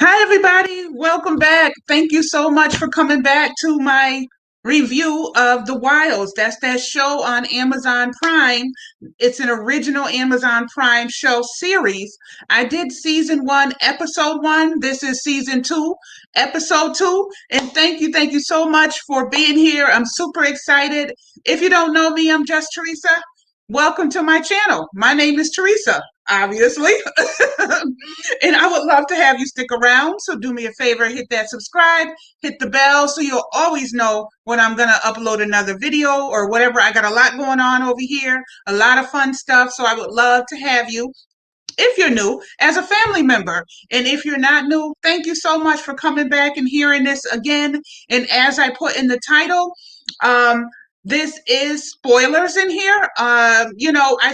Hi, everybody. Welcome back. Thank you so much for coming back to my review of The Wilds. That's that show on Amazon Prime. It's an original Amazon Prime show series. I did season one, episode one. This is season two, episode two. And thank you so much for being here. I'm super excited. If you don't know me, I'm Just Teresa. Welcome to my channel. My name is Teresa, obviously. And I would love to have you stick around. So do me a favor, hit that subscribe, hit the bell so you'll always know when I'm going to upload another video or whatever. I got a lot going on over here, a lot of fun stuff. So I would love to have you, if you're new, as a family member. And if you're not new, thank you so much for coming back and hearing this again. And as I put in the title, this is spoilers in here. I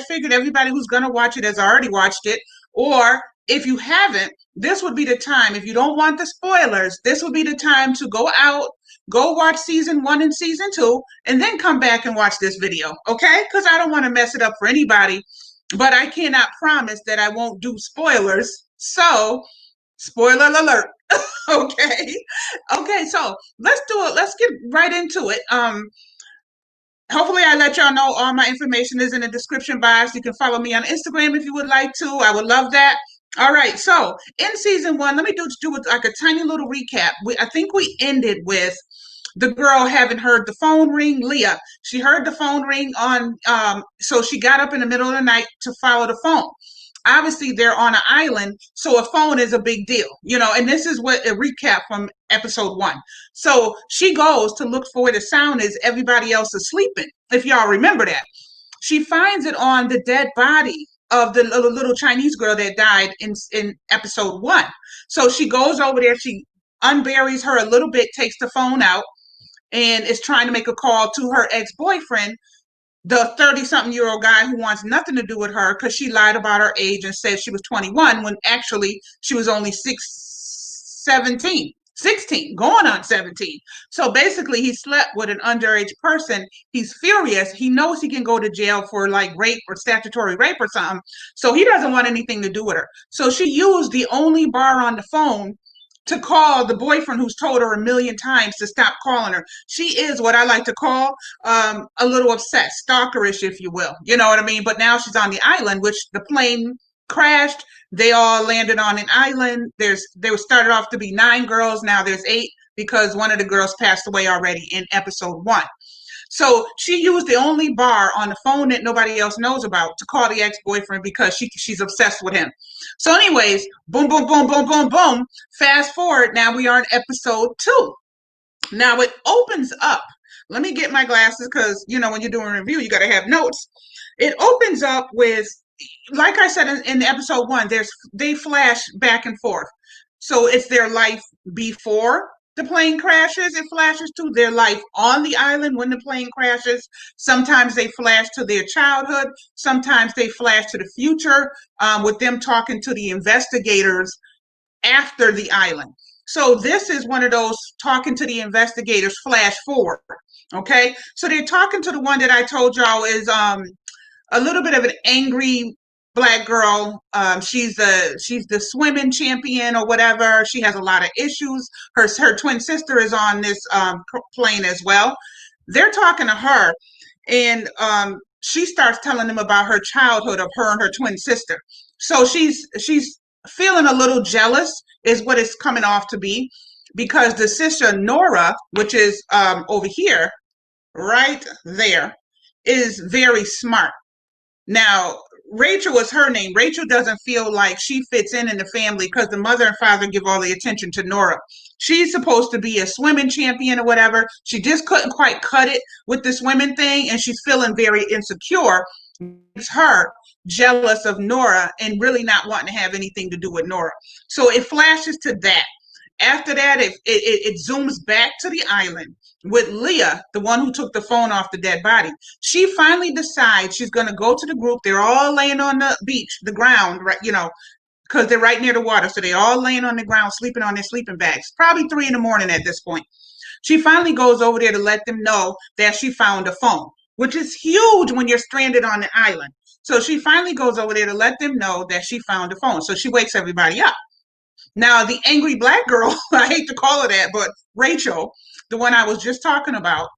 figured everybody who's going to watch it has already watched it. Or if you haven't, this would be the time. If you don't want the spoilers, this would be the time to go out, go watch season one and season two, and then come back and watch this video. Okay? Because I don't want to mess it up for anybody. But I cannot promise that I won't do spoilers. So, spoiler alert. Okay. Okay, so let's do it. Let's get right into it. Hopefully I let y'all know all my information is in the description box. You can follow me on Instagram if you would like to. I would love that. All right, so in season one, let me do like a tiny little recap. I think we ended with the girl having heard the phone ring, Leah. She heard the phone ring on, so she got up in the middle of the night to follow the phone. Obviously, they're on an island, so a phone is a big deal, and this is what a recap from episode one. So she goes to look for where the sound is. Everybody else is sleeping, if y'all remember that. She finds it on the dead body of the little Chinese girl that died in episode one. So she goes over there, she unburies her a little bit, takes the phone out, and is trying to make a call to her ex-boyfriend, the 30-something-year-old guy who wants nothing to do with her because she lied about her age and said she was 21 when actually she was only 16, going on 17. So basically, he slept with an underage person. He's furious. He knows he can go to jail for like rape or statutory rape or something. So he doesn't want anything to do with her. So she used the only bar on the phone to call the boyfriend who's told her a million times to stop calling her. She is what I like to call a little obsessed, stalkerish, if you will. You know what I mean? But now she's on the island, which the plane crashed. They all landed on an island. There started off to be 9 girls. Now there's 8 because one of the girls passed away already in episode 1. So she used the only bar on the phone that nobody else knows about to call the ex-boyfriend because she's obsessed with him. So anyways, boom, boom, boom, boom, boom, boom. Fast forward, now we are in episode 2. Now it opens up. Let me get my glasses because, when you're doing a review, you got to have notes. It opens up with, like I said in episode 1, they flash back and forth. So it's their life before the plane crashes. It flashes to their life on the island when the plane crashes. Sometimes they flash to their childhood. Sometimes they flash to the future, with them talking to the investigators after the island. So this is one of those talking to the investigators flash forward. Okay, so they're talking to the one that I told y'all is a little bit of an angry Black girl. She's the swimming champion or whatever. She has a lot of issues. Her twin sister is on this plane as well. They're talking to her, and she starts telling them about her childhood of her and her twin sister. So she's feeling a little jealous, is what it's coming off to be, because the sister Nora, which is over here, right there, is very smart. Now, Rachel is her name. Rachel doesn't feel like she fits in the family because the mother and father give all the attention to Nora. She's supposed to be a swimming champion or whatever. She just couldn't quite cut it with the swimming thing, and she's feeling very insecure. It's her jealous of Nora and really not wanting to have anything to do with Nora. So it flashes to that. After that, it zooms back to the island with Leah, the one who took the phone off the dead body. She finally decides she's going to go to the group. They're all laying on the beach, the ground, right? Because they're right near the water. So they're all laying on the ground, sleeping on their sleeping bags. Probably 3 in the morning at this point. She finally goes over there to let them know that she found a phone, which is huge when you're stranded on the island. So she finally goes over there to let them know that she found a phone. So she wakes everybody up. Now, the angry black girl, I hate to call her that, but Rachel, the one I was just talking about,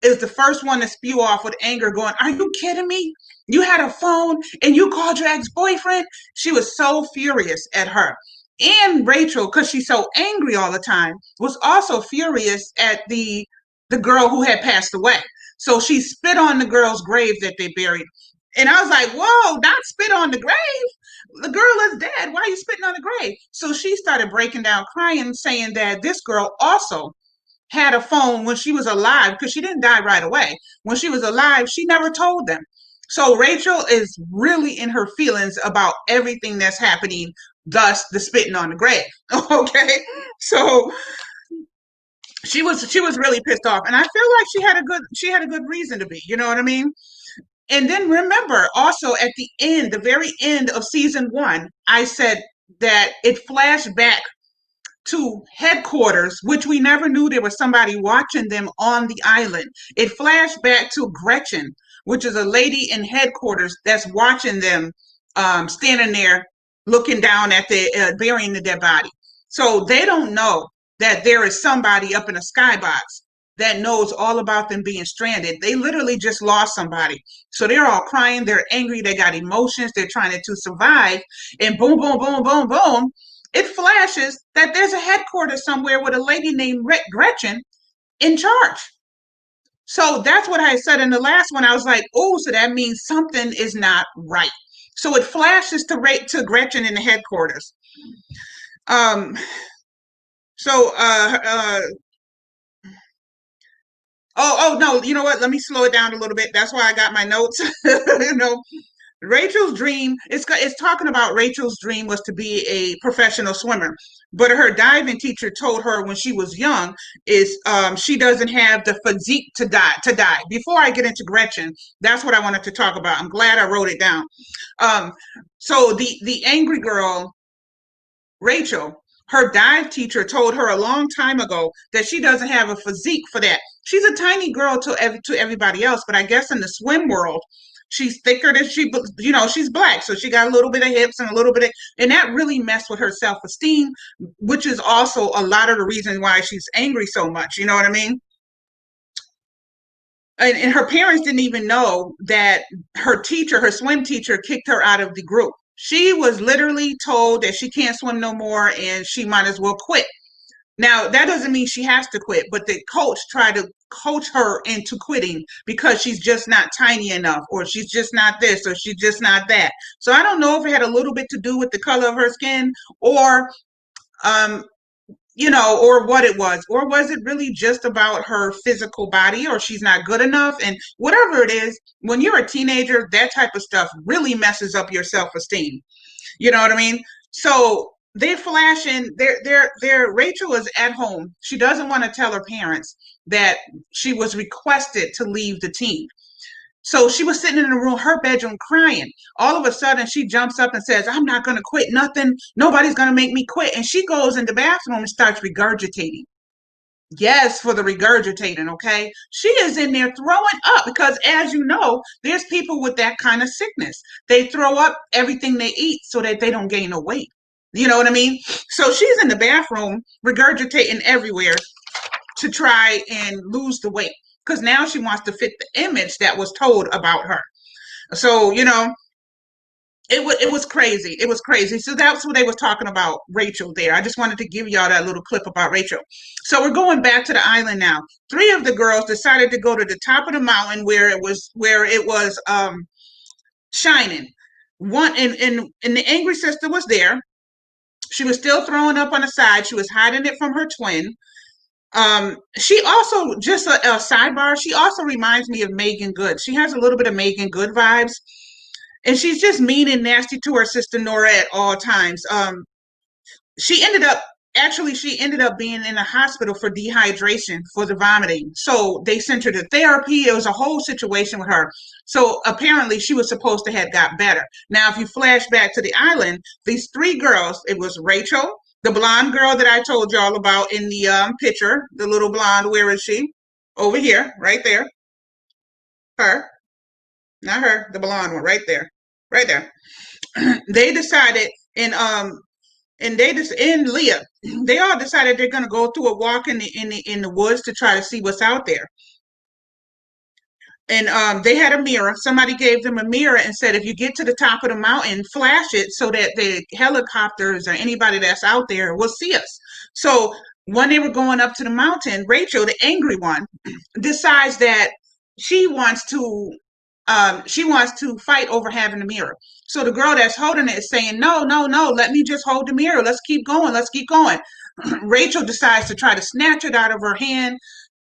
is the first one to spew off with anger, going, "Are you kidding me? You had a phone and you called your ex-boyfriend?" She was so furious at her. And Rachel, because she's so angry all the time, was also furious at the girl who had passed away. So she spit on the girl's grave that they buried. And I was like, whoa, not spit on the grave. The girl is dead. Why are you spitting on the grave? So she started breaking down crying, saying that this girl also had a phone when she was alive, because she didn't die right away. When she was alive, she never told them. So Rachel is really in her feelings about everything that's happening, thus the spitting on the grave. Okay. So she was really pissed off. And I feel like she had a good reason to be, you know what I mean? And then remember also at the end, the very end of season one, I said that it flashed back to headquarters, which we never knew there was somebody watching them on the island. It flashed back to Gretchen, which is a lady in headquarters that's watching them, standing there looking down at the burying the dead body. So they don't know that there is somebody up in a skybox that knows all about them being stranded. They literally just lost somebody. So they're all crying, they're angry, they got emotions, they're trying to survive. And boom, boom, boom, boom, boom, it flashes that there's a headquarters somewhere with a lady named Gretchen in charge. So that's what I said in the last one. I was like, oh, so that means something is not right. So it flashes to Gretchen in the headquarters. Um. So oh no, you know what? Let me slow it down a little bit. That's why I got my notes. Rachel's dream, it's talking about Rachel's dream was to be a professional swimmer, but her diving teacher told her when she was young is she doesn't have the physique to die. Before I get into Gretchen, that's what I wanted to talk about. I'm glad I wrote it down. Um, so the angry girl Rachel, her dive teacher told her a long time ago that she doesn't have a physique for that. She's a tiny girl to everybody else, but I guess in the swim world, she's thicker than she's black, so she got a little bit of hips and a little bit of, and that really messed with her self-esteem, which is also a lot of the reason why she's angry so much. You know what I mean? And her parents didn't even know that her swim teacher, kicked her out of the group. She was literally told that she can't swim no more and she might as well quit. Now, that doesn't mean she has to quit, but the coach tried to coach her into quitting because she's just not tiny enough, or she's just not this, or she's just not that. So I don't know if it had a little bit to do with the color of her skin, or um, or what it was, or was it really just about her physical body, or she's not good enough? And whatever it is, when you're a teenager, that type of stuff really messes up your self-esteem. You know what I mean? So they flash in there. Rachel is at home. She doesn't want to tell her parents that she was requested to leave the team. So she was sitting in the room, her bedroom, crying. All of a sudden, she jumps up and says, "I'm not going to quit nothing. Nobody's going to make me quit." And she goes in the bathroom and starts regurgitating. Yes, for the regurgitating, okay? She is in there throwing up because, as you know, there's people with that kind of sickness. They throw up everything they eat so that they don't gain no weight. You know what I mean? So she's in the bathroom regurgitating everywhere to try and lose the weight because now she wants to fit the image that was told about her. So, it was crazy. It was crazy. So that's what they was talking about Rachel there. I just wanted to give y'all that little clip about Rachel. So we're going back to the island now. Three of the girls decided to go to the top of the mountain where it was shining. One and the angry sister was there. She was still throwing up on the side. She was hiding it from her twin. She also, just a sidebar, she also reminds me of Megan Good. She has a little bit of Megan Good vibes, and she's just mean and nasty to her sister Nora at all times. She ended up she ended up being in a hospital for dehydration for the vomiting. So they sent her to therapy. It was a whole situation with her. So apparently she was supposed to have got better. Now, if you flash back to the island, these three girls, it was Rachel, the blonde girl that I told y'all about in the picture, the little blonde, where is she? Over here, right there. Her, not her, the blonde one, right there. Right there. They decided, and and they just in Leah, they all decided they're gonna go through a walk in the woods to try to see what's out there. And they had a mirror. Somebody gave them a mirror and said, if you get to the top of the mountain, flash it so that the helicopters or anybody that's out there will see us. So when they were going up to the mountain, Rachel, the angry one, decides that she wants to fight over having the mirror. So the girl that's holding it is saying, no, no, no, let me just hold the mirror. Let's keep going. Let's keep going. Rachel decides to try to snatch it out of her hand.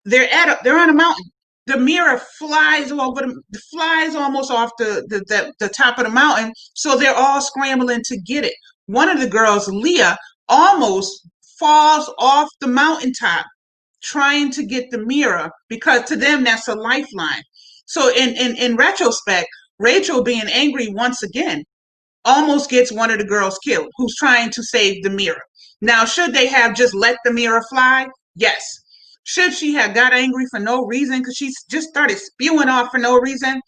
They're on a mountain. The mirror flies almost off the top of the mountain. So they're all scrambling to get it. One of the girls, Leah, almost falls off the mountaintop trying to get the mirror because to them that's a lifeline. So in retrospect, Rachel being angry once again almost gets one of the girls killed who's trying to save the mirror. Now, should they have just let the mirror fly? Yes. Should she have got angry for no reason because she just started spewing off for no reason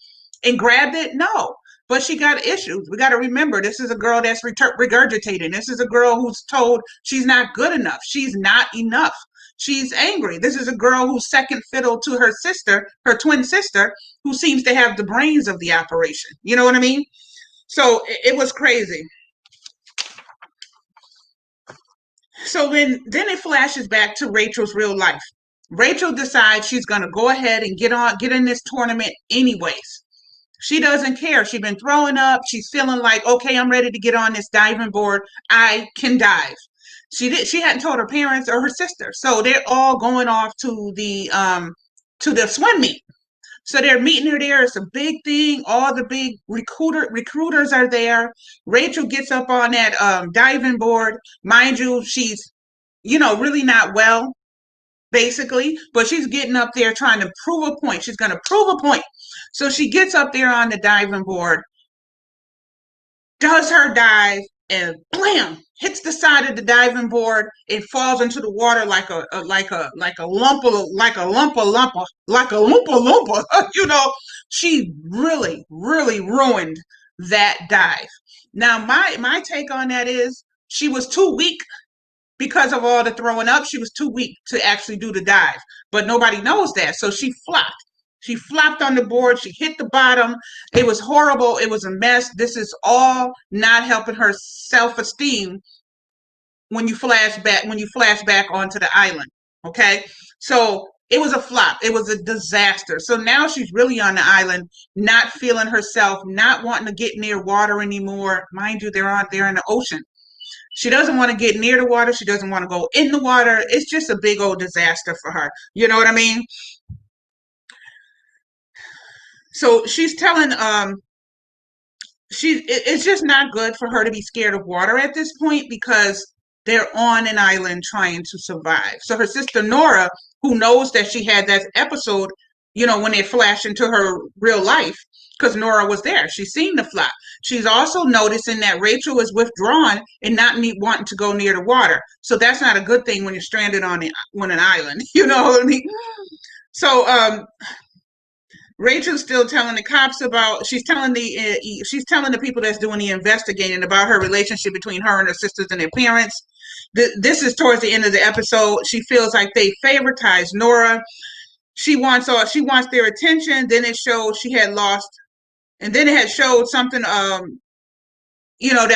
and grabbed it? No. But she got issues. We got to remember this is a girl that's regurgitating. This is a girl who's told she's not good enough. She's not enough. She's angry. This is a girl who's second fiddle to her sister, her twin sister, who seems to have the brains of the operation. You know what I mean? So it was crazy. So then it flashes back to Rachel's real life. Rachel decides she's gonna go ahead and get in this tournament anyways. She doesn't care. She's been throwing up. She's feeling like, okay, I'm ready to get on this diving board. I can dive. She hadn't told her parents or her sister. So they're all going off to the swim meet. So they're meeting her there. It's a big thing. All the big recruiters are there. Rachel gets up on that diving board. Mind you, she's really not well, basically, but she's getting up there trying to prove a point. She's going to prove a point. So she gets up there on the diving board, does her dive, and blam, hits the side of the diving board and falls into the water like a lumpa. She really, really ruined that dive. Now, my take on that is she was too weak because of all the throwing up. She was too weak to actually do the dive, but nobody knows that. So she flopped. She flopped on the board. She hit the bottom. It was horrible. It was a mess. This is all not helping her self-esteem when you flash back onto the island. Okay. So it was a flop. It was a disaster. So now she's really on the island, not feeling herself, not wanting to get near water anymore. Mind you, they're in the ocean. She doesn't want to get near the water. She doesn't want to go in the water. It's just a big old disaster for her. You know what I mean? So she's telling it's just not good for her to be scared of water at this point because they're on an island trying to survive. So her sister Nora, who knows that she had that episode, when they flash into her real life, because Nora was there. She's seen the flop. She's also noticing that Rachel is withdrawn and not wanting to go near the water. So that's not a good thing when you're stranded on an island. You know what I mean? So Rachel's still telling the cops about. She's telling the people that's doing the investigating about her relationship between her and her sisters and their parents. This is towards the end of the episode. She feels like they favoritize Nora. She wants their attention. Then it showed she had lost, and then it had showed something that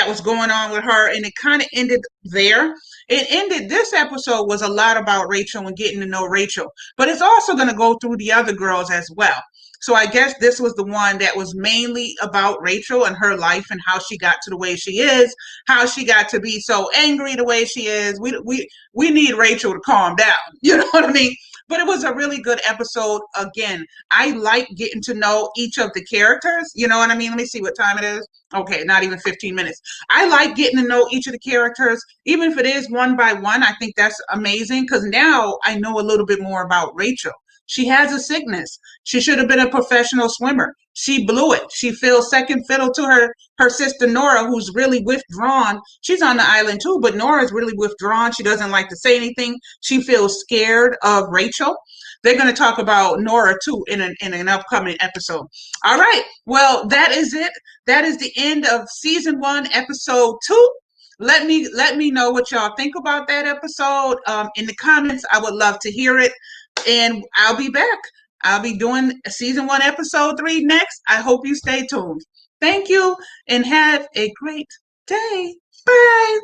was going on with her, and it kind of ended there. It ended. This episode was a lot about Rachel and getting to know Rachel, but it's also going to go through the other girls as well. So I guess this was the one that was mainly about Rachel and her life and how she got to the way she is, how she got to be so angry the way she is. We need Rachel to calm down. You know what I mean? But it was a really good episode. Again, I like getting to know each of the characters. You know what I mean? Let me see what time it is. Okay, not even 15 minutes. I like getting to know each of the characters, even if it is one by one. I think that's amazing because now I know a little bit more about Rachel. She has a sickness. She should have been a professional swimmer. She blew it. She feels second fiddle to her sister Nora, who's really withdrawn. She's on the island too, but Nora's really withdrawn. She doesn't like to say anything. She feels scared of Rachel. They're going to talk about Nora too in an upcoming episode. All right. Well, that is it. That is the end of season 1, episode 2. Let me know what y'all think about that episode. In the comments, I would love to hear it. And I'll be back. I'll be doing season 1, episode 3 next. I hope you stay tuned. Thank you and have a great day. Bye.